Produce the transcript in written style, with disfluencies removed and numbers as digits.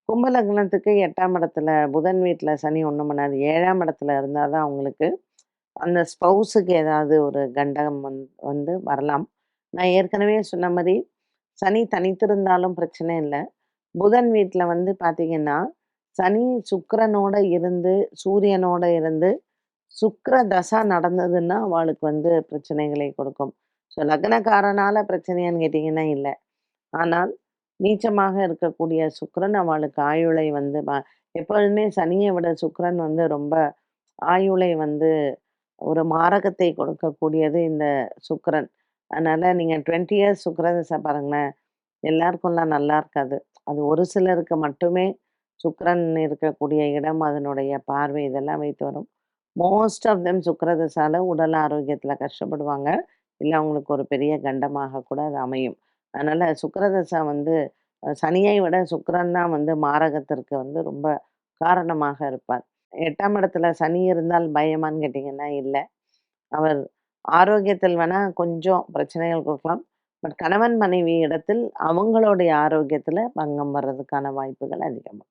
கும்ப லக்னத்துக்கு 8ஆம் இடத்துல புதன் வீட்ல சனி ஒண்ணும் பண்ணாது. 7ஆம் இடத்துல இருந்தா தான் அவங்களுக்கு அந்த ஸ்பௌஸுக்கு ஏதாவது ஒரு கண்டகம் வந்து வரலாம். நான் ஏற்கனவே சொன்ன மாரி, சனி தனித்திருந்தாலும் பிரச்சனை இல்ல. புதன் வீட்ல வந்து பார்த்தீங்கன்னா, சனி சுக்கிரனோட இருந்து, சூரியனோட இருந்து, சுக்கிர தசா நடந்ததுன்னா, அவளுக்கு வந்து பிரச்சனைகளை கொடுக்கும். ஸோ லக்னக்காரனால பிரச்சனையான்னு கேட்டீங்கன்னா இல்ல. ஆனால், நீச்சமாக இருக்கக்கூடிய சுக்கிரன் அவளுக்கு ஆயுளை வந்து எப்பொழுதுமே சனிய விட சுக்கிரன் வந்து ரொம்ப ஆயுளை வந்து ஒரு மாரகத்தை கொடுக்கக்கூடியது இந்த சுக்கிரன். அதனால நீங்க 20 இயர்ஸ் சுக்கிர தசை பாருங்களேன், எல்லாருக்கும்லாம் நல்லா இருக்காது. அது ஒரு சிலருக்கு மட்டுமே சுக்கிரன் இருக்கக்கூடிய இடம், அதனுடைய பார்வை இதெல்லாம் வைத்து வரும். மோஸ்ட் ஆஃப் தெம் சுக்கிர தசால உடல் ஆரோக்கியத்தில கஷ்டப்படுவாங்க. இல்ல அவங்களுக்கு ஒரு பெரிய கண்டமாக கூட அது அமையும். அதனால சுக்கிர தசா வந்து சனியை விட சுக்கிரன் தான் வந்து மாரகத்திற்கு வந்து ரொம்ப காரணமாக இருப்பார். 8ஆம் இடத்துல சனி இருந்தால் பயமான்னு கேட்டீங்கன்னா இல்ல. அவர் ஆரோக்கியத்தில் வேணா கொஞ்சம் பிரச்சனைகள் குடுக்கலாம். பட் கணவன், மனைவி இடத்தில் அவங்களுடைய ஆரோக்கியத்தில பங்கம் வர்றதுக்கான வாய்ப்புகள் அதிகம்.